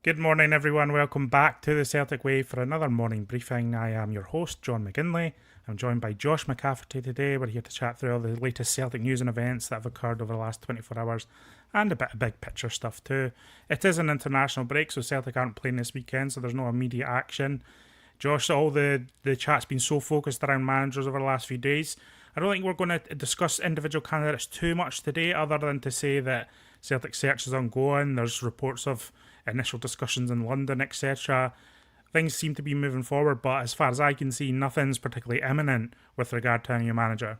Good morning, everyone. Welcome back to the Celtic Way for another morning briefing. I am your host, John McGinley. I'm joined by Josh McCafferty today. We're here to chat through all the latest Celtic news and events that have occurred over the last 24 hours and a bit of big picture stuff too. It is an international break, so Celtic aren't playing this weekend, so there's no immediate action. Josh, all the chat's been so focused around managers over the last few days. I don't think we're going to discuss individual candidates too much today, other than to say that Celtic search is ongoing. There's reports of initial discussions in London, etc. Things seem to be moving forward, but as far as I can see, nothing's particularly imminent with regard to a new manager.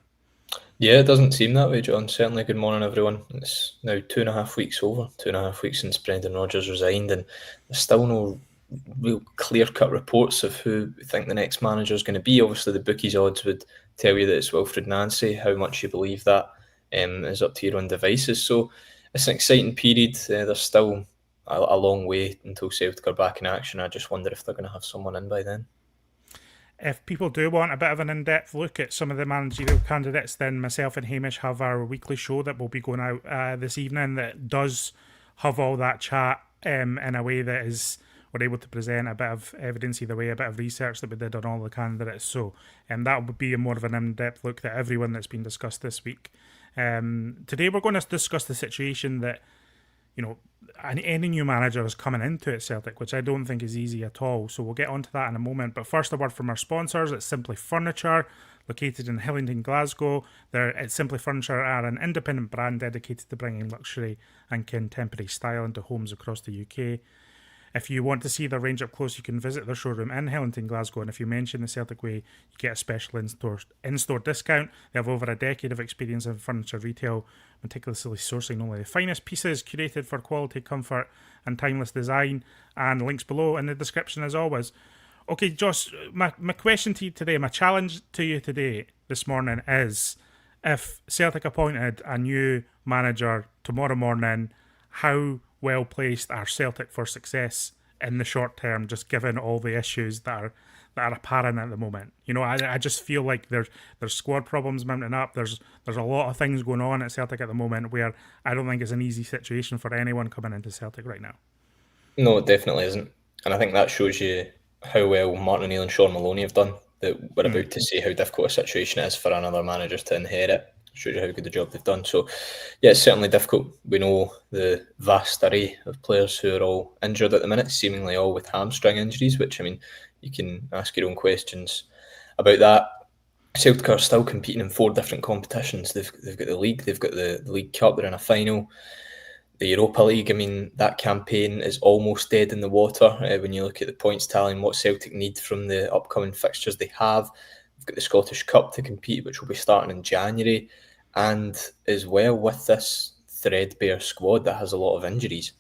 Yeah, it doesn't seem that way, John. Certainly, good morning, everyone. It's now 2.5 weeks over, 2.5 weeks since Brendan Rodgers resigned, and there's still no real clear-cut reports of who we think the next manager is going to be. Obviously, the bookies odds would tell you that it's Wilfred Nancy. How much you believe that is up to your own devices. So it's an exciting period. There's still a long way until Celtic are back in action. I just wonder if they're going to have someone in by then. If people do want a bit of an in-depth look at some of the managerial candidates, then myself and Hamish have our weekly show that will be going out this evening that does have all that chat in a way that is we're able to present a bit of evidence either way, a bit of research that we did on all the candidates. So that would be more of an in-depth look at everyone that's been discussed this week. Today we're going to discuss the situation that any new manager is coming into at Celtic, which I don't think is easy at all. So we'll get onto that in a moment. But first, a word from our sponsors. It's Simply Furniture, located in Hillingdon, Glasgow. Simply Furniture are an independent brand dedicated to bringing luxury and contemporary style into homes across the UK. If you want to see their range up close, you can visit their showroom in Hillingdon, Glasgow, and if you mention the Celtic Way, you get a special in-store discount. They have over a decade of experience in furniture retail, meticulously sourcing only the finest pieces, curated for quality, comfort, and timeless design. And links below in the description as always. Okay, Josh, my question to you today, my challenge to you today, this morning, is if Celtic appointed a new manager tomorrow morning, how well placed are Celtic for success in the short term, just given all the issues that are apparent at the moment? I just feel like there's squad problems mounting up. There's a lot of things going on at Celtic at the moment where I don't think it's an easy situation for anyone coming into Celtic right now. No, it definitely isn't. And I think that shows you how well Martin O'Neill and Sean Maloney have done. That we're about to see how difficult a situation it is for another manager to inherit. Shows you how good the job they've done. So, yeah, it's certainly difficult. We know the vast array of players who are all injured at the minute, seemingly all with hamstring injuries, which, I mean, you can ask your own questions about that. Celtic are still competing in 4 different competitions. They've got the league, they've got the League Cup, they're in a final. The Europa League, I mean, that campaign is almost dead in the water when you look at the points tally and what Celtic need from the upcoming fixtures they have. They've got the Scottish Cup to compete, which will be starting in January. And as well, with this threadbare squad that has a lot of injuries,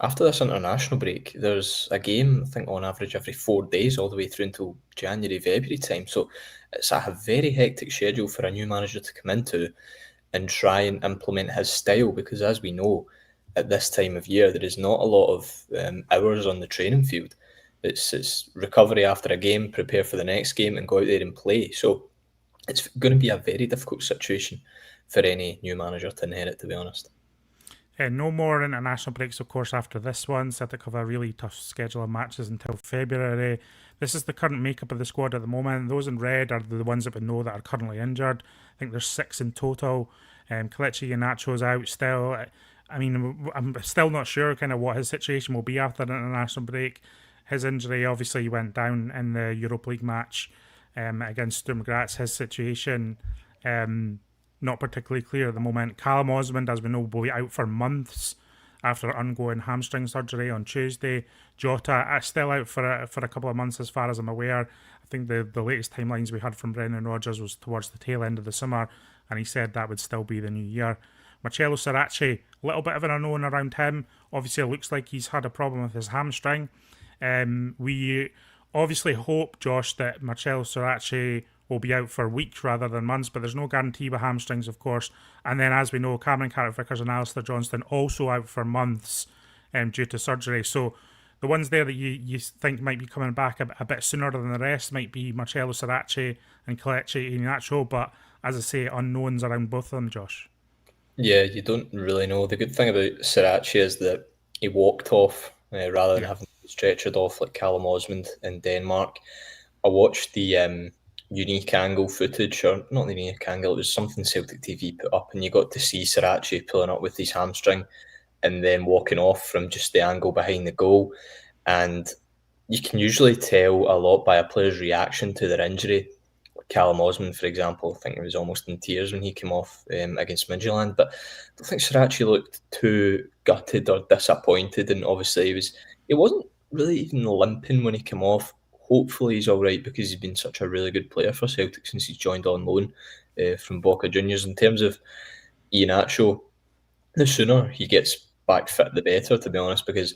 after this international break, there's a game, I think, on average every 4 days, all the way through until January, February time. So it's a very hectic schedule for a new manager to come into and try and implement his style, because as we know, at this time of year, there is not a lot of hours on the training field. It's recovery after a game, prepare for the next game, and go out there and play. So it's going to be a very difficult situation for any new manager to inherit, to be honest. No more international breaks, of course, after this one. Celtic have a really tough schedule of matches until February. This is the current makeup of the squad at the moment. Those in red are the ones that we know that are currently injured. I think there's 6 in total. Kelechi Iheanacho's out still. I mean, I'm still not sure kind of what his situation will be after the international break. His injury obviously went down in the Europa League match against Sturm Graz. His situation not particularly clear at the moment. Callum Osmond, as we know, will be out for months after ongoing hamstring surgery on Tuesday. Jota still out for a couple of months as far as I'm aware. I think the latest timelines we had from Brendan Rodgers was towards the tail end of the summer, and he said that would still be the new year. Marcelo Sarace, a little bit of an unknown around him. Obviously, it looks like he's had a problem with his hamstring. We obviously hope, Josh, that Marcelo Sarace will be out for weeks rather than months, but there's no guarantee with hamstrings, of course. And then, as we know, Cameron Carrick-Vickers and Alistair Johnston also out for months due to surgery. So the ones there that you think might be coming back a bit sooner than the rest might be Marcelo Sarace and Kelechi Iheanacho, but as I say, unknowns around both of them, Josh. Yeah, you don't really know. The good thing about Sriracha is that he walked off rather than having to stretchered off like Callum Osmond in Denmark. I watched the unique angle footage, or not the unique angle, it was something Celtic TV put up, and you got to see Srirachi pulling up with his hamstring and then walking off from just the angle behind the goal. And you can usually tell a lot by a player's reaction to their injury. Callum Osmond, for example, I think he was almost in tears when he came off against Midtjylland. But I don't think Srirachi looked too gutted or disappointed. And obviously, he wasn't really even limping when he came off. Hopefully, he's all right because he's been such a really good player for Celtic since he's joined on loan from Boca Juniors. In terms of Iheanacho, the sooner he gets back fit, the better, to be honest, because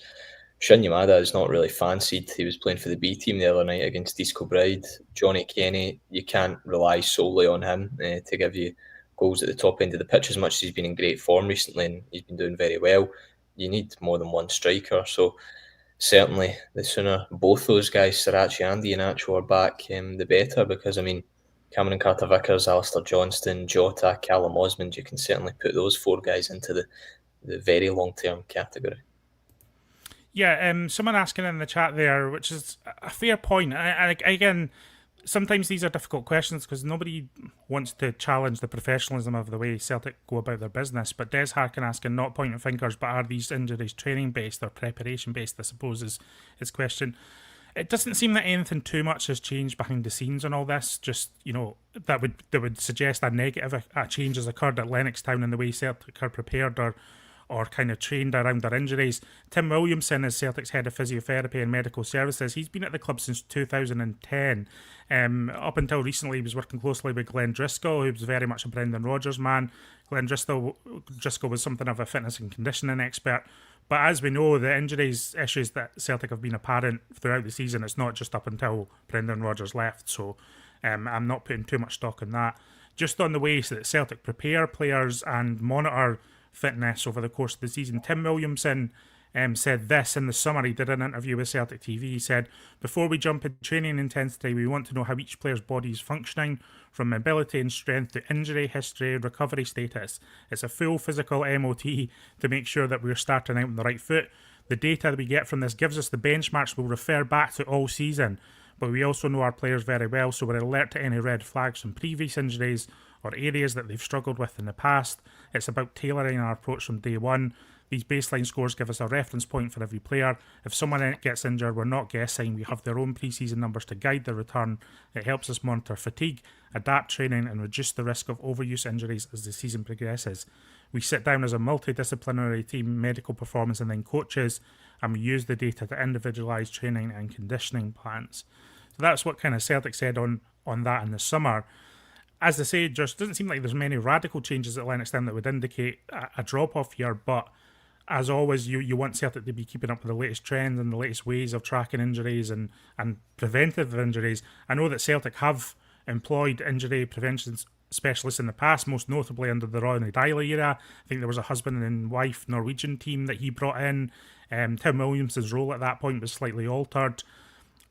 Maeda is not really fancied. He was playing for the B team the other night against East Kilbride. Johnny Kenny, you can't rely solely on him to give you goals at the top end of the pitch as much as he's been in great form recently and he's been doing very well. You need more than one striker. So certainly the sooner both those guys, Srirachi and Iheanacho, are back, the better, because, I mean, Cameron Carter-Vickers, Alistair Johnston, Jota, Callum Osmond, you can certainly put those four guys into the very long-term category. Yeah, someone asking in the chat there, which is a fair point. And again, sometimes these are difficult questions because nobody wants to challenge the professionalism of the way Celtic go about their business. But Des Harkin asking, not pointing fingers, but are these injuries training-based or preparation-based, I suppose is his question. It doesn't seem that anything too much has changed behind the scenes on all this. Just, that would suggest a negative a change has occurred at Lennoxtown in the way Celtic are prepared or kind of trained around their injuries. Tim Williamson is Celtic's head of physiotherapy and medical services. He's been at the club since 2010. Up until recently, he was working closely with Glenn Driscoll, who was very much a Brendan Rodgers man. Glenn Driscoll was something of a fitness and conditioning expert. But as we know, the injuries issues that Celtic have been apparent throughout the season, it's not just up until Brendan Rodgers left. So I'm not putting too much stock in that. Just on the ways that Celtic prepare players and monitor fitness over the course of the season, Tim Williamson said this in the summer. He did an interview with Celtic TV. He said, before we jump into training intensity, we want to know how each player's body is functioning, from mobility and strength to injury history, recovery status. It's a full physical MOT to make sure that we're starting out on the right foot. The data that we get from this gives us the benchmarks we'll refer back to all season, but we also know our players very well, so we're alert to any red flags from previous injuries or areas that they've struggled with in the past. It's about tailoring our approach from day one. These baseline scores give us a reference point for every player. If someone gets injured, we're not guessing. We have their own pre-season numbers to guide their return. It helps us monitor fatigue, adapt training, and reduce the risk of overuse injuries as the season progresses. We sit down as a multidisciplinary team, medical performance, and then coaches, and we use the data to individualise training and conditioning plans. So that's what kind of Celtic said on that in the summer. As I say, just doesn't seem like there's many radical changes at Lennoxtown that would indicate a drop-off here, but as always, you want Celtic to be keeping up with the latest trends and the latest ways of tracking injuries and preventive injuries. I know that Celtic have employed injury prevention specialists in the past, most notably under the Ronnie Dyla era. I think there was a husband and wife Norwegian team that he brought in. Tim Williamson's role at that point was slightly altered.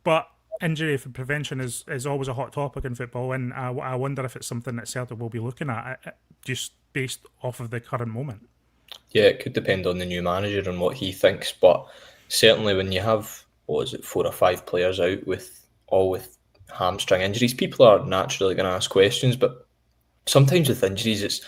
But injury prevention is always a hot topic in football, and I wonder if it's something that Celtic will be looking at just based off of the current moment. Yeah, it could depend on the new manager and what he thinks, but certainly when you have, 4 or 5 players out with hamstring injuries, people are naturally going to ask questions, but sometimes with injuries it's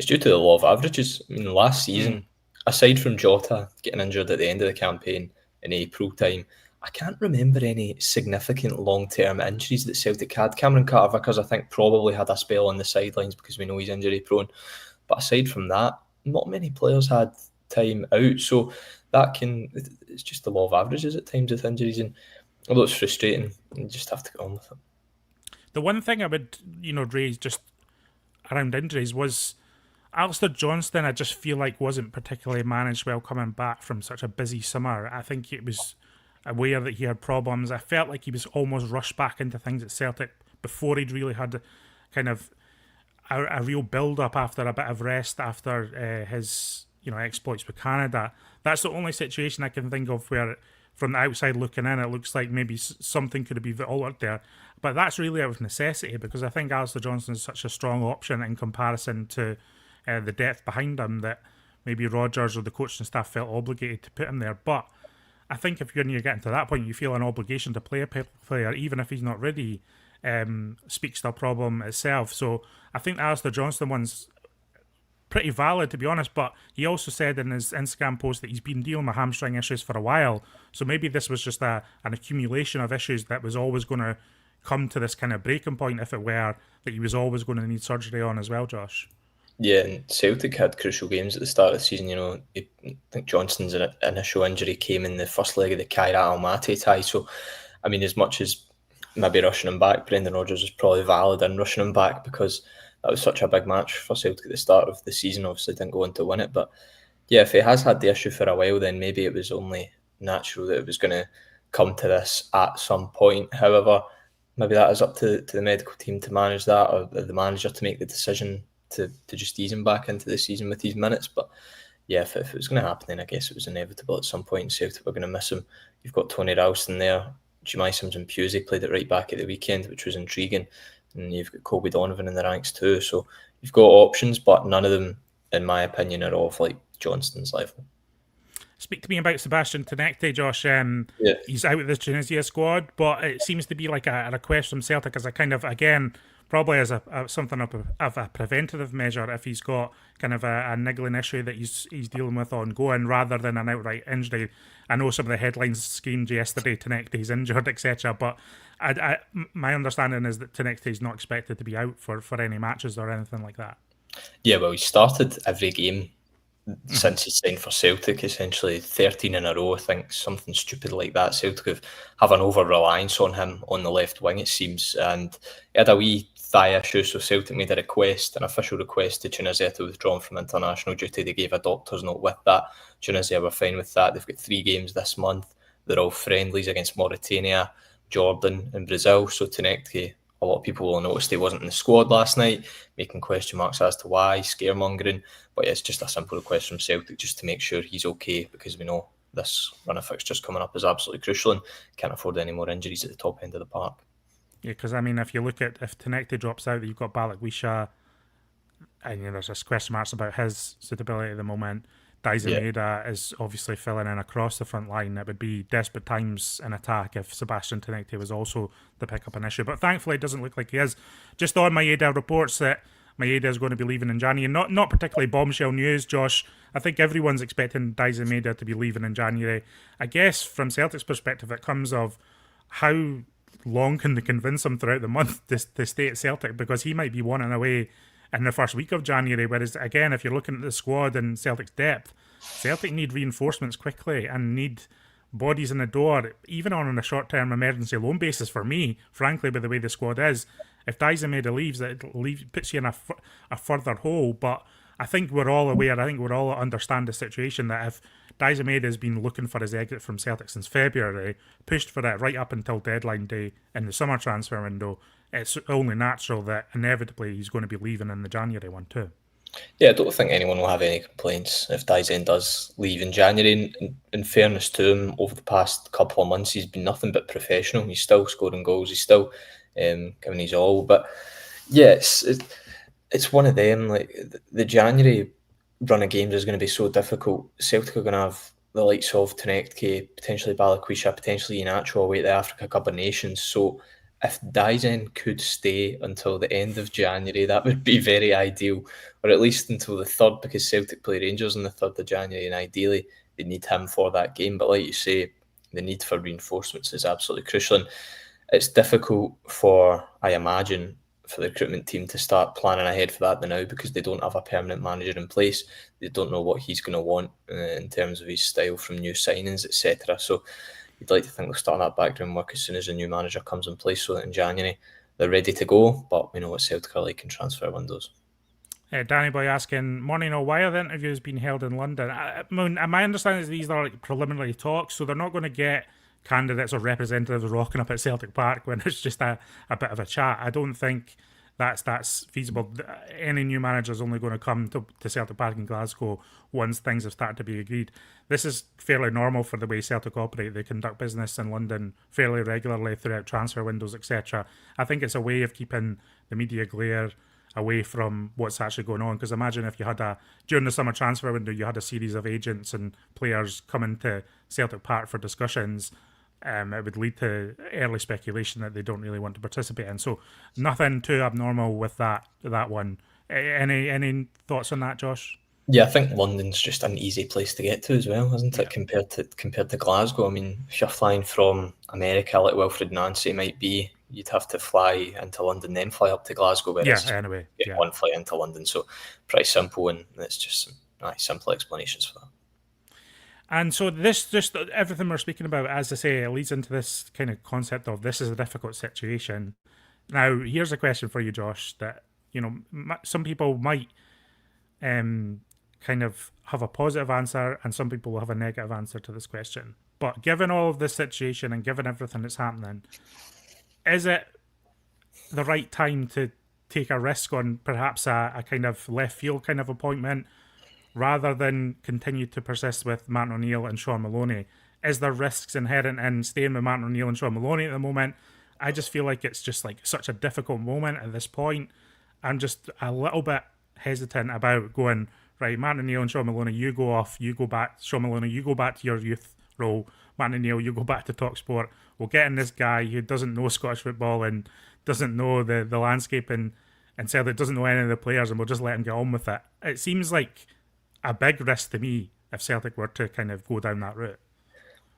due to the law of averages. I mean, last season, aside from Jota getting injured at the end of the campaign in April time, I can't remember any significant long-term injuries that Celtic had. Cameron Carter-Vickers, I think, probably had a spell on the sidelines because we know he's injury-prone. But aside from that, not many players had time out. So it's just the law of averages at times with injuries. And although it's frustrating, you just have to get on with it. The one thing I would, raise just around injuries was Alistair Johnston, I just feel like wasn't particularly managed well coming back from such a busy summer. I think it was aware that he had problems. I felt like he was almost rushed back into things at Celtic before he'd really had kind of a real build-up after a bit of rest after his exploits with Canada. That's the only situation I can think of where, from the outside looking in, it looks like maybe something could have been altered there. But that's really out of necessity, because I think Alistair Johnston is such a strong option in comparison to the depth behind him that maybe Rodgers or the coaching staff felt obligated to put him there. But I think if you're getting to that point, you feel an obligation to play a player, even if he's not ready. Speaks to a problem itself. So I think the Alistair Johnston one's pretty valid, to be honest. But he also said in his Instagram post that he's been dealing with hamstring issues for a while. So maybe this was just an accumulation of issues that was always going to come to this kind of breaking point, if it were, that he was always going to need surgery on as well, Josh. Yeah, and Celtic had crucial games at the start of the season. I think Johnston's initial injury came in the first leg of the Kairat Almaty tie. So, I mean, as much as maybe rushing him back, Brendan Rodgers was probably valid in rushing him back because that was such a big match for Celtic at the start of the season. Obviously, didn't go on to win it, but yeah, if he has had the issue for a while, then maybe it was only natural that it was going to come to this at some point. However, maybe that is up to the medical team to manage that, or the manager to make the decision to just ease him back into the season with these minutes. But yeah, if it was going to happen, then I guess it was inevitable at some point. Celtic were going to miss him. You've got Tony Ralston there. Jemai Sims and Pusey played it right back at the weekend, which was intriguing. And you've got Colby Donovan in the ranks too. So you've got options, but none of them, in my opinion, are of like Johnston's level. Speak to me about Sebastian Tounekti, Josh. Yeah. He's out of the Tunisia squad, but it seems to be like a request from Celtic as a kind of, again, probably as a something of a preventative measure if he's got kind of a niggling issue that he's dealing with ongoing, rather than an outright injury. I know some of the headlines screamed yesterday, Tounekti's injured, etc. But my understanding is that Tounekti's not expected to be out for any matches or anything like that. Yeah, well, he started every game since he signed for Celtic, essentially 13 in a row, I think, something stupid like that. Celtic have an over-reliance on him on the left wing, it seems, and he had a wee thigh issue, so Celtic made an official request to Tunisia to withdraw him from international duty. They gave a doctor's note with that. Tunisia were fine with that. They've got 3 games this month. They're all friendlies against Mauritania, Jordan and Brazil, so Tounekti, a lot of people will notice he wasn't in the squad last night, making question marks as to why, scaremongering. But it's just a simple request from Celtic just to make sure he's okay, because we know this run of fixtures coming up is absolutely crucial and can't afford any more injuries at the top end of the park. Yeah, because I mean, if you look at if Tounekti drops out, you've got Balak-Wisha, and there's just question marks about his suitability at the moment. Maeda is obviously filling in across the front line. It would be desperate times in attack if Sebastian Tounekti was also to pick up an issue. But thankfully, it doesn't look like he is. Just on Maeda reports that Maeda is going to be leaving in January. Not particularly bombshell news, Josh. I think everyone's expecting Maeda to be leaving in January. I guess from Celtic's perspective, it comes of how long can they convince him throughout the month to stay at Celtic, because he might be wanting away in the first week of January. Whereas, again, if you're looking at the squad and Celtic's depth, Celtic need reinforcements quickly and need bodies in the door, even on a short-term emergency loan basis. For me, frankly, by the way the squad is, if Maeda leaves, it puts you in a further hole. But I think we're all aware, I think we all understand the situation, that if Maeda has been looking for his exit from Celtic since February, pushed for it right up until deadline day in the summer transfer window, it's only natural that inevitably he's going to be leaving in the January one too. Yeah, I don't think anyone will have any complaints if Dyson does leave in January. In fairness to him, over the past couple of months, he's been nothing but professional. He's still scoring goals. He's still giving his all. But yeah, it's one of them. Like the January run of games is going to be so difficult. Celtic are going to have the likes of Tounekti, potentially Balak-Wisha, potentially Iheanacho away at the Africa Cup of Nations. So if Dyson could stay until the end of January, that would be very ideal, or at least until the 3rd, because Celtic play Rangers on the 3rd of January, and ideally they need him for that game. But like you say, the need for reinforcements is absolutely crucial, and it's difficult I imagine, for the recruitment team to start planning ahead for that now, because they don't have a permanent manager in place. They don't know what he's going to want in terms of his style from new signings, etc. So you'd like to think they'll start that background work as soon as a new manager comes in place, so that in January they're ready to go. But we know what Celtic are like in transfer windows. Danny Boy asking, morning, why are the interviews being held in London? My understanding is these are like preliminary talks, so they're not going to get candidates or representatives rocking up at Celtic Park when it's just a bit of a chat. I don't think that's feasible. Any new manager is only going to come to Celtic Park in Glasgow once things have started to be agreed. This is fairly normal for the way Celtic operate. They conduct business in London fairly regularly throughout transfer windows, etc. I think it's a way of keeping the media glare away from what's actually going on. Because imagine if you had during the summer transfer window, you had a series of agents and players coming to Celtic Park for discussions. It would lead to early speculation that they don't really want to participate in. So nothing too abnormal with that one. Any thoughts on that, Josh? Yeah, I think London's just an easy place to get to as well, isn't it? Compared to Glasgow. I mean, if you're flying from America, like Wilfred Nancy might be, you'd have to fly into London, then fly up to Glasgow. Whereas Anyway, one flight into London, so pretty simple, and it's just some simple explanations for that. And so this, just everything we're speaking about, as I say, it leads into this kind of concept of this is a difficult situation. Now, here's a question for you, Josh, that, some people might kind of have a positive answer and some people will have a negative answer to this question. But given all of this situation and given everything that's happening, is it the right time to take a risk on perhaps a kind of left field kind of appointment rather than continue to persist with Martin O'Neill and Sean Maloney? Is there risks inherent in staying with Martin O'Neill and Sean Maloney at the moment? I just feel like it's just like such a difficult moment at this point. I'm just a little bit hesitant about going, right, Martin O'Neill and Sean Maloney, you go off, you go back. Sean Maloney, you go back to your youth role. Martin O'Neill, you go back to TalkSport. We'll get in this guy who doesn't know Scottish football and doesn't know the landscape and Celtic doesn't know any of the players, and we'll just let him get on with it. It seems like a big risk to me if Celtic were to kind of go down that route.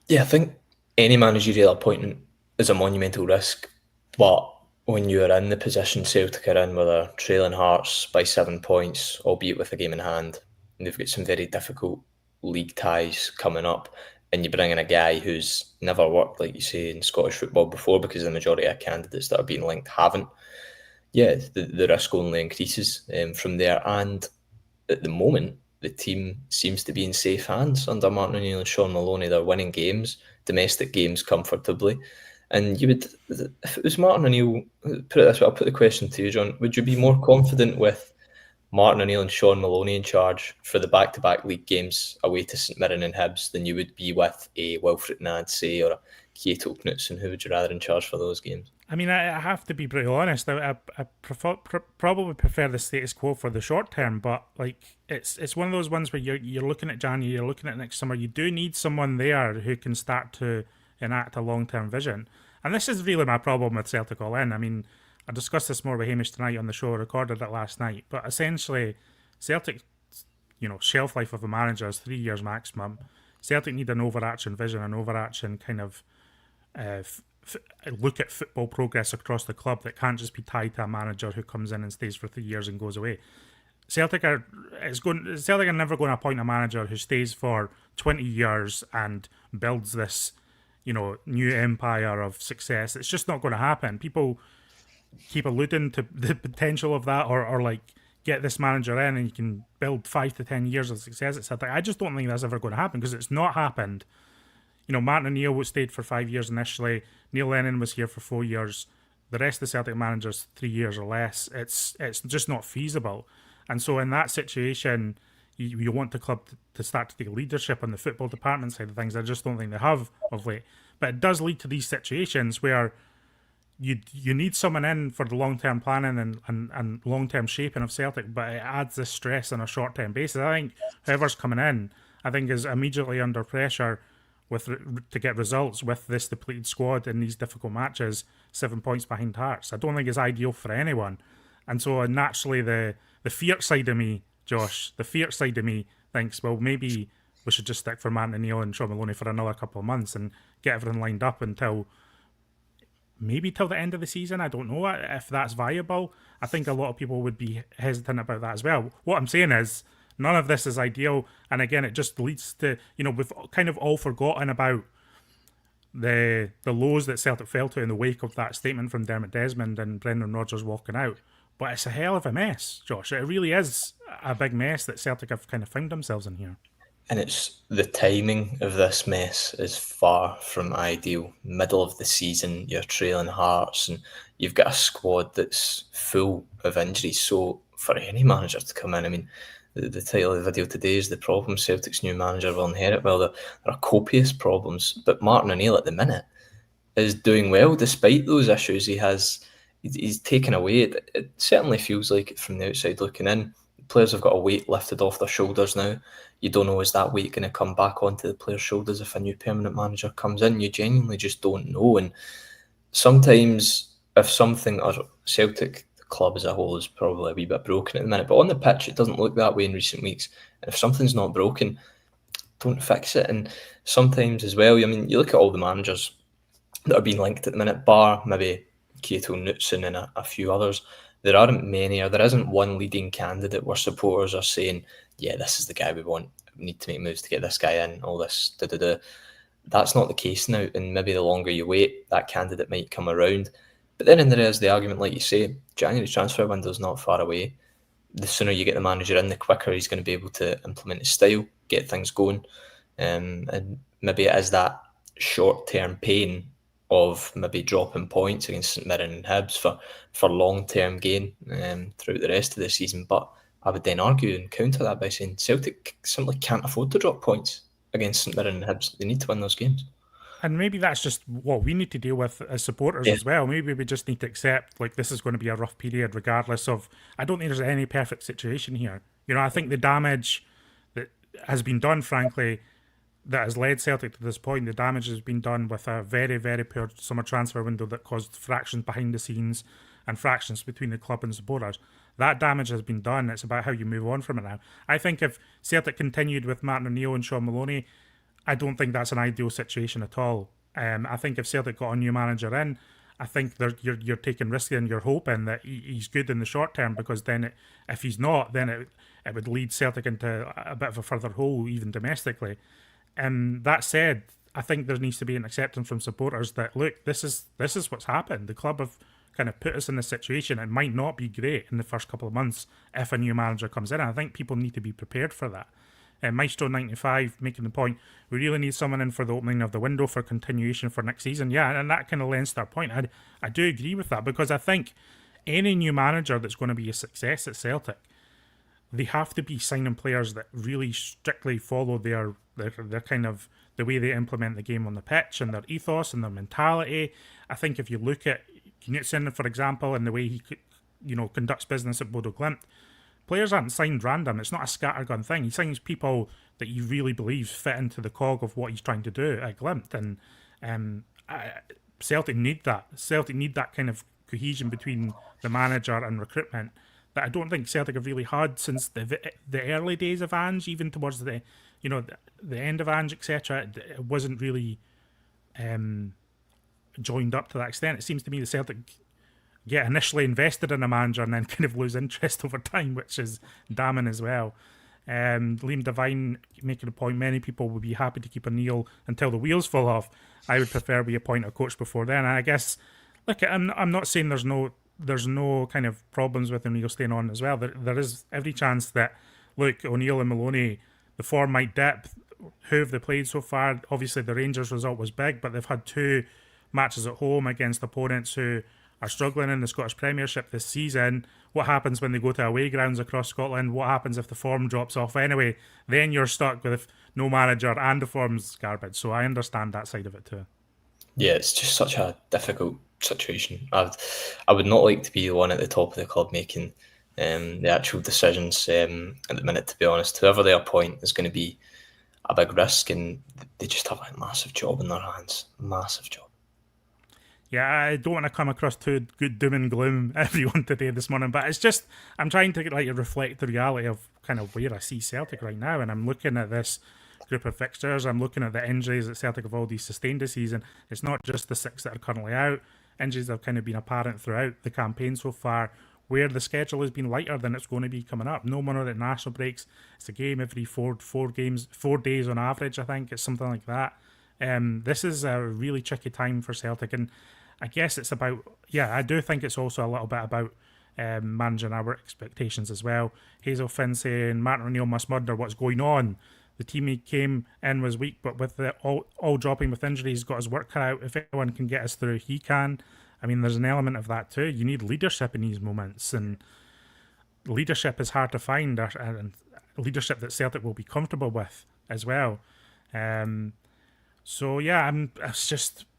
Yeah, I think any managerial appointment is a monumental risk, but when you're in the position Celtic are in, where they're trailing Hearts by 7 points, albeit with a game in hand, and they've got some very difficult league ties coming up, and you bring in a guy who's never worked, like you say, in Scottish football before, because the majority of candidates that are being linked haven't, the risk only increases from there. And at the moment, the team seems to be in safe hands under Martin O'Neill and Sean Maloney. They're winning games, domestic games comfortably. And you would, if it was Martin O'Neill, put it this way, I'll put the question to you, John, would you be more confident with Martin O'Neill and Sean Maloney in charge for the back-to-back league games away to St Mirren and Hibs than you would be with a Wilfred Nancy or a Kieto Knutson? Who would you rather in charge for those games? I mean, I have to be pretty honest. I probably prefer the status quo for the short term, but like it's one of those ones where you're looking at January, you're looking at next summer. You do need someone there who can start to enact a long-term vision. And this is really my problem with Celtic All In. I mean, I discussed this more with Hamish tonight on the show, recorded it last night, but essentially Celtic, shelf life of a manager is 3 years maximum. Celtic need an overarching vision, an overarching kind of look at football progress across the club that can't just be tied to a manager who comes in and stays for 3 years and goes away. Celtic are never going to appoint a manager who stays for 20 years and builds this, new empire of success. It's just not going to happen. People keep alluding to the potential of that, or like get this manager in and you can build 5 to 10 years of success at Celtic. I just don't think that's ever going to happen because it's not happened. Martin O'Neill stayed for 5 years initially. Neil Lennon was here for 4 years. The rest of the Celtic managers, 3 years or less. It's just not feasible. And so in that situation, you want the club to start to take leadership on the football department side of things. I just don't think they have of late. But it does lead to these situations where you need someone in for the long-term planning and long-term shaping of Celtic, but it adds this stress on a short-term basis. I think whoever's coming in, is immediately under pressure to get results with this depleted squad in these difficult matches, 7 points behind Hearts. I don't think it's ideal for anyone. And so naturally the fear side of me, Josh, thinks, well, maybe we should just stick for Martin O'Neill and Sean Maloney for another couple of months and get everything lined up until the end of the season. I don't know if that's viable. I think a lot of people would be hesitant about that as well. What I'm saying is none of this is ideal. And again, it just leads to, we've kind of all forgotten about the lows that Celtic fell to in the wake of that statement from Dermot Desmond and Brendan Rodgers walking out. But it's a hell of a mess, Josh. It really is a big mess that Celtic have kind of found themselves in here. And it's the timing of this mess is far from ideal. Middle of the season, you're trailing Hearts and you've got a squad that's full of injuries. So for any manager to come in, I mean, the title of the video today is The Problems Celtic's New Manager Will Inherit. Well, there are copious problems, but Martin O'Neill at the minute is doing well despite those issues. He's he's taken away. It certainly feels like it from the outside looking in. Players have got a weight lifted off their shoulders now. You don't know, is that weight going to come back onto the players' shoulders if a new permanent manager comes in? You genuinely just don't know. And sometimes if something, or Celtic, the club as a whole, is probably a wee bit broken at the minute, but on the pitch it doesn't look that way in recent weeks. And if something's not broken, don't fix it. And sometimes as well, I mean, you look at all the managers that are being linked at the minute, bar maybe Kato Knutson and a few others. There aren't many, or there isn't one leading candidate where supporters are saying, yeah, this is the guy we want. We need to make moves to get this guy in, all this, da-da-da. That's not the case now, and maybe the longer you wait, that candidate might come around. But then there is the argument, like you say, January transfer window is not far away. The sooner you get the manager in, the quicker he's going to be able to implement his style, get things going. And maybe it is that short-term pain of maybe dropping points against St Mirren and Hibs for long-term gain throughout the rest of the season. But I would then argue and counter that by saying Celtic simply can't afford to drop points against St Mirren and Hibs. They need to win those games. And maybe that's just what we need to deal with as supporters as well. Maybe we just need to accept, like, this is going to be a rough period regardless of... I don't think there's any perfect situation here. You know, I think the damage that has been done, frankly, that has led Celtic to this point, the damage has been done with a very, very poor summer transfer window that caused fractions behind the scenes and fractions between the club and supporters. That damage has been done. It's about how you move on from it now. I think if Celtic continued with Martin O'Neill and Sean Maloney, I don't think that's an ideal situation at all. I think if Celtic got a new manager in, I think you're taking risks and you're hoping that he's good in the short term, because then if he's not, then it would lead Celtic into a bit of a further hole, even domestically. That said, I think there needs to be an acceptance from supporters that, look, this is what's happened. The club have kind of put us in this situation. It might not be great in the first couple of months if a new manager comes in. I think people need to be prepared for that. Maestro 95 making the point, we really need someone in for the opening of the window for continuation for next season. Yeah, and that kind of lends to our point. I do agree with that, because I think any new manager that's going to be a success at Celtic, they have to be signing players that really strictly follow their kind of the way they implement the game on the pitch and their ethos and their mentality. I think if you look at Knutson, for example, and the way he conducts business at Bodo Glimt, players aren't signed random. It's not a scattergun thing. He signs people that he really believes fit into the cog of what he's trying to do at Glimt. And Celtic need that. Celtic need that kind of cohesion between the manager and recruitment that I don't think Celtic have really had since the early days of Ange, even towards the end of Ange, etc. It wasn't really joined up to that extent. It seems to me the Celtic get initially invested in a manager and then kind of lose interest over time, which is damning as well. Liam Devine making a point, many people would be happy to keep O'Neill until the wheels fall off. I would prefer we appoint a coach before then. And I guess, look, I'm not saying there's no kind of problems with O'Neill staying on as well. There is every chance that, look, O'Neill and Maloney, the form might dip. Who have they played so far? Obviously, the Rangers result was big, but they've had 2 matches at home against opponents who are struggling in the Scottish Premiership this season. What happens when they go to away grounds across Scotland? What happens if the form drops off anyway? Then you're stuck with no manager and the form's garbage. So I understand that side of it too. Yeah, it's just such a difficult situation. I would not like to be the one at the top of the club making the actual decisions at the minute, to be honest. Whoever they appoint is going to be a big risk, and they just have a massive job in their hands. Massive job. Yeah, I don't want to come across too good doom and gloom everyone today this morning, but it's just I'm trying to reflect the reality of kind of where I see Celtic right now, and I'm looking at this group of fixtures. I'm looking at the injuries that Celtic have already sustained this season. It's not just the 6 that are currently out. Injuries have kind of been apparent throughout the campaign so far, where the schedule has been lighter than it's going to be coming up. No more international breaks. It's a game every 4 days on average, I think. It's something like that. This is a really tricky time for Celtic, and I guess it's about, I do think it's also a little bit about managing our expectations as well. Hazel Finn saying Martin O'Neill must wonder what's going on. The team he came in was weak, but with the all dropping with injuries, he's got his work cut out. If anyone can get us through, he can. I mean, there's an element of that too. You need leadership in these moments, and leadership is hard to find, and leadership that Celtic will be comfortable with as well. So yeah,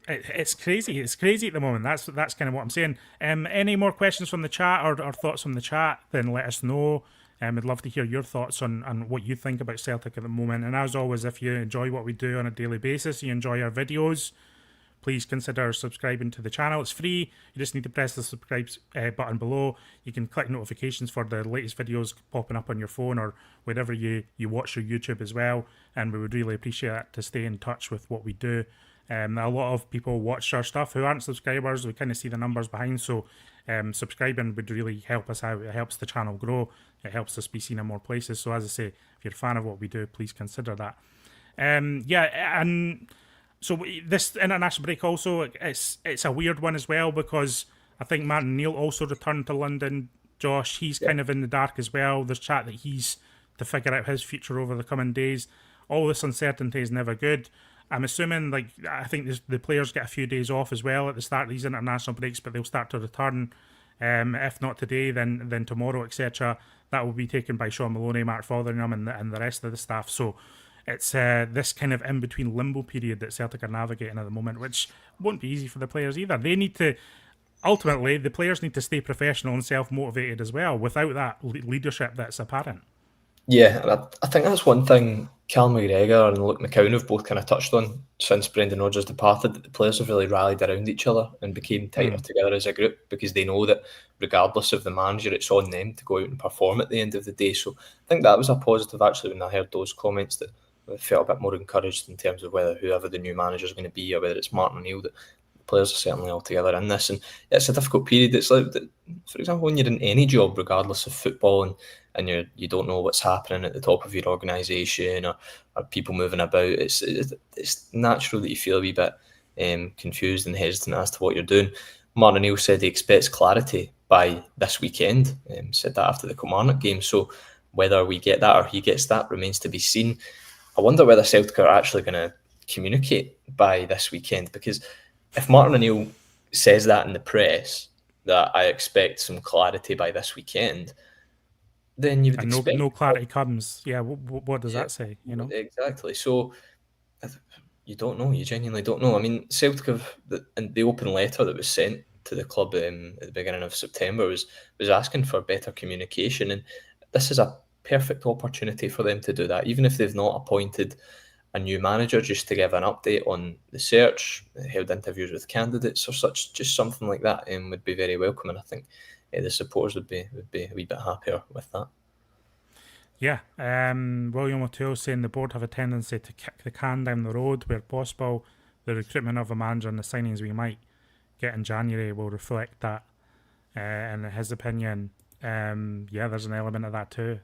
It's crazy. It's crazy at the moment. That's kind of what I'm saying. Any more questions from the chat or thoughts from the chat? Then let us know. I'd love to hear your thoughts on what you think about Celtic at the moment. And as always, if you enjoy what we do on a daily basis, you enjoy our videos, please consider subscribing to the channel. It's free. You just need to press the subscribe button below. You can click notifications for the latest videos popping up on your phone or wherever you watch your YouTube as well. And we would really appreciate that to stay in touch with what we do. A lot of people watch our stuff who aren't subscribers. We kind of see the numbers behind, so subscribing would really help us out. It helps the channel grow. It helps us be seen in more places. So as I say, if you're a fan of what we do, please consider that. And so this international break also, it's a weird one as well because I think Martin Neal also returned to London. Josh, he's kind of in the dark as well. There's chat that he's to figure out his future over the coming days. All this uncertainty is never good. I'm assuming, I think the players get a few days off as well at the start of these international breaks, but they'll start to return. If not today, then tomorrow, etc. That will be taken by Sean Maloney, Mark Fotheringham, and the rest of the staff. So it's this kind of in-between limbo period that Celtic are navigating at the moment, which won't be easy for the players either. They need to, ultimately, the players need to stay professional and self-motivated as well, without that leadership that's apparent. Yeah, and I think that's one thing Cal McGregor and Luke McCown have both kind of touched on since Brendan Rodgers departed, that the players have really rallied around each other and became tighter together as a group because they know that regardless of the manager, it's on them to go out and perform at the end of the day. So I think that was a positive actually when I heard those comments, that I felt a bit more encouraged in terms of whether whoever the new manager is going to be or whether it's Martin O'Neill, that players are certainly all together in this. And it's a difficult period. It's like, for example, when you're in any job, regardless of football, and you don't know what's happening at the top of your organisation or people moving about, it's natural that you feel a wee bit confused and hesitant as to what you're doing. Martin O'Neill said he expects clarity by this weekend, said that after the Kilmarnock game. So whether we get that or he gets that remains to be seen. I wonder whether Celtic are actually going to communicate by this weekend, because if Martin O'Neill says that in the press, that I expect some clarity by this weekend, then you would expect no clarity comes. Yeah, what does that say? You know, exactly. So you don't know. You genuinely don't know. I mean, Celtic have the open letter that was sent to the club at the beginning of September was asking for better communication, and this is a perfect opportunity for them to do that, even if they've not appointed a new manager, just to give an update on the search, held interviews with candidates or such, just something like that, would be very welcome. And I think the supporters would be a wee bit happier with that. Yeah, William O'Toole saying the board have a tendency to kick the can down the road where possible. The recruitment of a manager and the signings we might get in January will reflect that. In his opinion, there's an element of that too.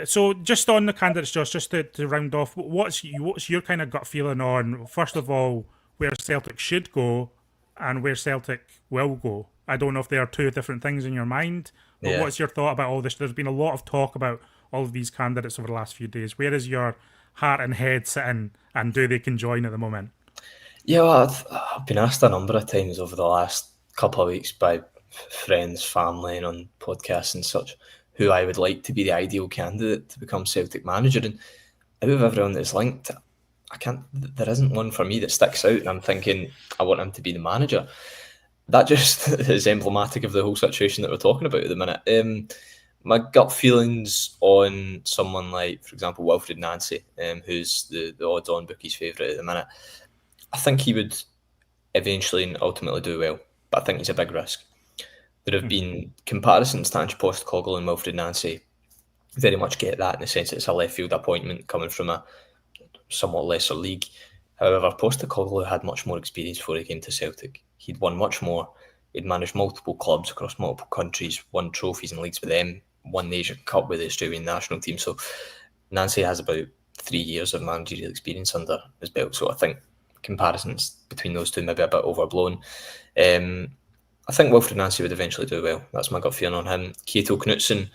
So just on the candidates, Josh, just to round off, what's your kind of gut feeling on, first of all, where Celtic should go and where Celtic will go? I don't know if there are two different things in your mind, but what's your thought about all this? There's been a lot of talk about all of these candidates over the last few days. Where is your heart and head sitting, and do they conjoin at the moment? Yeah, well, I've been asked a number of times over the last couple of weeks by friends, family, and on podcasts and such, who I would like to be the ideal candidate to become Celtic manager. And out of everyone that's linked, there isn't one for me that sticks out, and I'm thinking I want him to be the manager. That just is emblematic of the whole situation that we're talking about at the minute. My gut feelings on someone like, for example, Wilfred Nancy, who's the odds-on bookies' favourite at the minute, I think he would eventually and ultimately do well, but I think he's a big risk. There have been comparisons to Ange Postecoglou and Wilfred Nancy. Very much get that in the sense that it's a left field appointment coming from a somewhat lesser league. However, Postecoglou had much more experience before he came to Celtic. He'd won much more. He'd managed multiple clubs across multiple countries, won trophies and leagues with them, won the Asian Cup with the Australian national team. So Nancy has about 3 years of managerial experience under his belt. So I think comparisons between those two may be a bit overblown. I think Wilfred Nancy would eventually do well. That's my gut feeling on him. Keto Knutsen,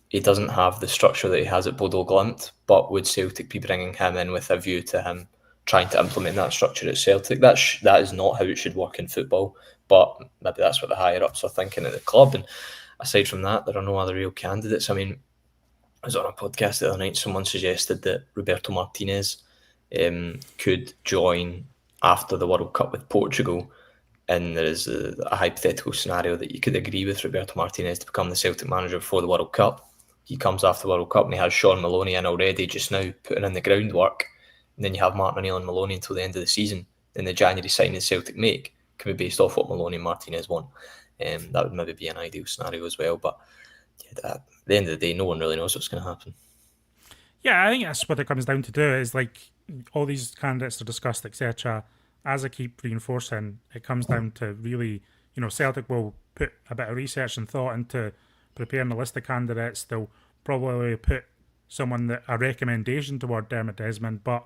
he doesn't have the structure that he has at Bodo Glimt, but would Celtic be bringing him in with a view to him trying to implement that structure at Celtic? That is not how it should work in football, but maybe that's what the higher-ups are thinking at the club. And aside from that, there are no other real candidates. I mean, I was on a podcast the other night, someone suggested that Roberto Martinez could join after the World Cup with Portugal, and there is a hypothetical scenario that you could agree with Roberto Martinez to become the Celtic manager before the World Cup. He comes after the World Cup and he has Sean Maloney in already just now putting in the groundwork, and then you have Martin O'Neill and Maloney until the end of the season. Then the January signing Celtic make can be based off what Maloney and Martinez want. That would maybe be an ideal scenario as well, but at the end of the day, no one really knows what's going to happen. Yeah, I think that's what it comes down to. Do is like all these candidates are discussed, etc. As I keep reinforcing, it comes down to really, Celtic will put a bit of research and thought into preparing a list of candidates. They'll probably put someone that a recommendation toward Dermot Desmond, but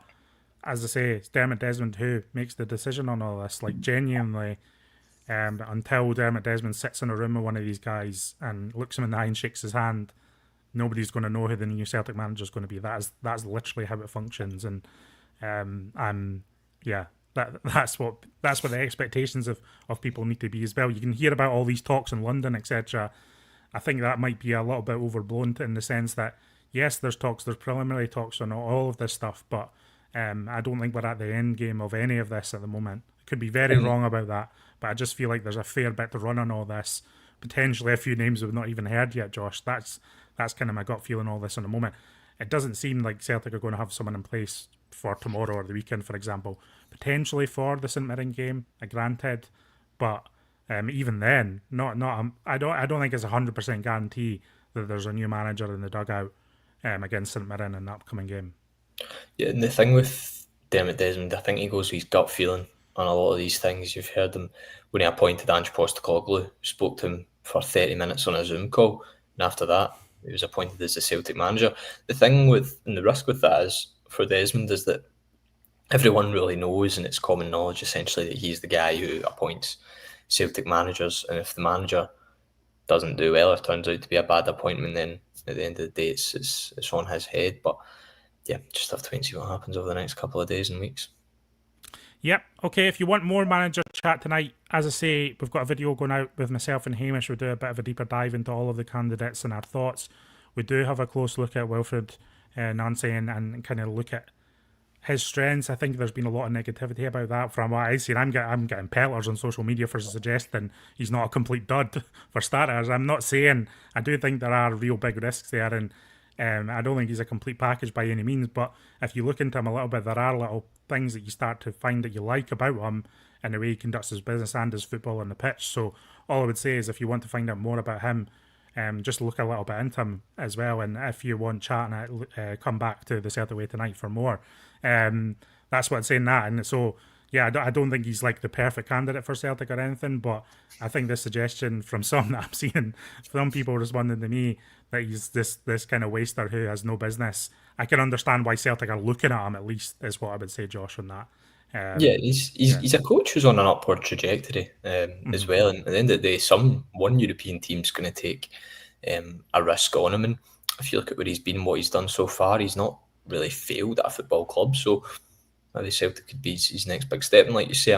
as I say, it's Dermot Desmond who makes the decision on all this. Like genuinely, until Dermot Desmond sits in a room with one of these guys and looks him in the eye and shakes his hand, nobody's going to know who the new Celtic manager is going to be. That's literally how it functions, and that's what the expectations of people need to be as well. You can hear about all these talks in London, etc. I think that might be a little bit overblown in the sense that yes, there's preliminary talks on all of this stuff, but I don't think we're at the end game of any of this at the moment. I could be very wrong about that, but I just feel like there's a fair bit to run on all this. Potentially a few names we've not even heard yet, Josh. That's kind of my gut feeling all this in a moment. It doesn't seem like Celtic are going to have someone in place for tomorrow or the weekend, for example. Potentially for the St Mirren game, granted, but even then, I don't think it's 100% guarantee that there's a new manager in the dugout against St Mirren in the upcoming game. Yeah, and the thing with Dermot Desmond, I think he goes with his gut feeling on a lot of these things. You've heard him when he appointed Ange Postecoglou, spoke to him for 30 minutes on a Zoom call, and after that, he was appointed as the Celtic manager. The thing with, and the risk with that is, for Desmond, is that everyone really knows, and it's common knowledge essentially, that he's the guy who appoints Celtic managers, and if the manager doesn't do well or turns out to be a bad appointment, then at the end of the day, it's on his head. But yeah, just have to wait and see what happens over the next couple of days and weeks. Yep. Okay, if you want more manager chat tonight, as I say, we've got a video going out with myself and Hamish. We'll do a bit of a deeper dive into all of the candidates and our thoughts. We do have a close look at Wilfred Nancy and kind of look at his strengths. I think there's been a lot of negativity about that from what I've seen. I'm getting pelters on social media for suggesting he's not a complete dud, for starters. I'm not saying, I do think there are real big risks there, and I don't think he's a complete package by any means, but if you look into him a little bit, there are little things that you start to find that you like about him and the way he conducts his business and his football on the pitch. So all I would say is if you want to find out more about him, just look a little bit into him as well. And if you want chatting, come back to the Celtic Way tonight for more. That's what I'm saying that. And so, yeah, I don't think he's like the perfect candidate for Celtic or anything, but I think the suggestion from some that I'm seeing, some people responding to me that he's this kind of waster who has no business. I can understand why Celtic are looking at him, at least, is what I would say, Josh, on that. He's a coach who's on an upward trajectory as well. And at the end of the day, one European team's going to take a risk on him. And if you look at where he's been, what he's done so far, he's not really failed at a football club. So maybe Celtic could be his next big step. And like you say,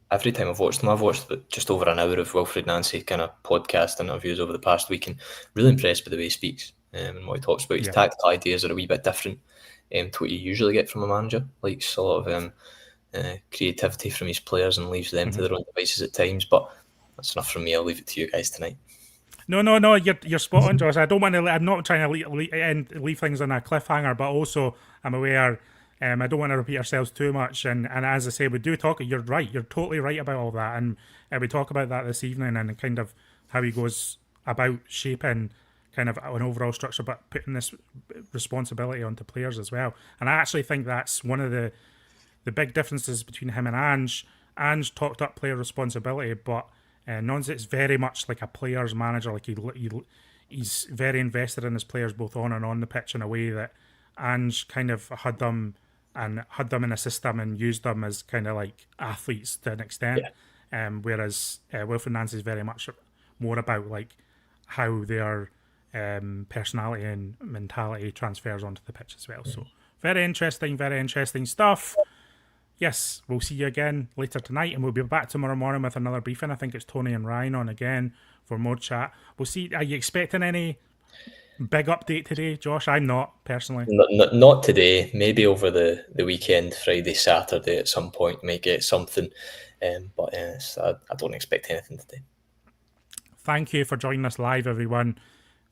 every time I've watched him, I've watched just over an hour of Wilfred Nancy kind of podcast interviews over the past week, and really impressed with the way he speaks and what he talks about. His tactical ideas are a wee bit different to what you usually get from a manager. Likes a lot of creativity from his players and leaves them to their own devices at times. But that's enough from me. I'll leave it to you guys tonight. No, you're spot on, Josh. I'm not trying to leave things on a cliffhanger, but also I'm aware I don't want to repeat ourselves too much. And as I say, we do talk. You're right. You're totally right about all that. And we talk about that this evening and kind of how he goes about shaping kind of an overall structure, but putting this responsibility onto players as well. And I actually think that's one of the big differences between him and Ange. Ange talked up player responsibility, but Non's very much like a player's manager. Like he's very invested in his players both on and on the pitch in a way that Ange kind of had them in a system and used them as kind of like athletes to an extent. Yeah. Whereas Wilfred Nancy is very much more about like how their personality and mentality transfers onto the pitch as well. So very interesting stuff. Yes, we'll see you again later tonight, and we'll be back tomorrow morning with another briefing. I think it's Tony and Ryan on again for more chat. We'll see. Are you expecting any Big update today, Josh. I'm not, personally. Not today. Maybe over the weekend, Friday, Saturday, at some point, may get something. But I don't expect anything today. Thank you for joining us live, everyone.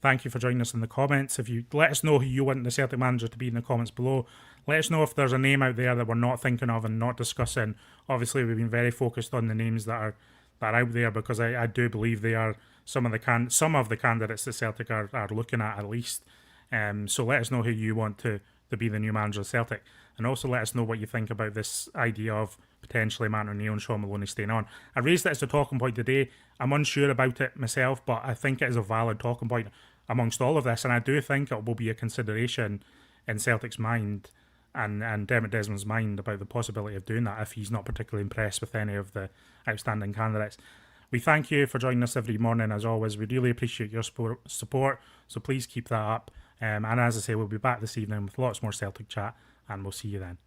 Thank you for joining us in the comments. If you let us know who you want the Celtic manager to be in the comments below. Let us know if there's a name out there that we're not thinking of and not discussing. Obviously, we've been very focused on the names that are out there because I do believe they are some of the candidates that Celtic are looking at least. So let us know who you want to be the new manager of Celtic, and also let us know what you think about this idea of potentially Matt O'Neill and Sean Maloney staying on. I raised it as a talking point today. I'm unsure about it myself, but I think it is a valid talking point amongst all of this, and I do think it will be a consideration in Celtic's mind and Dermot Desmond's mind about the possibility of doing that if he's not particularly impressed with any of the outstanding candidates. We thank you for joining us every morning, as always. We really appreciate your support, so please keep that up. And as I say, we'll be back this evening with lots more Celtic chat, and we'll see you then.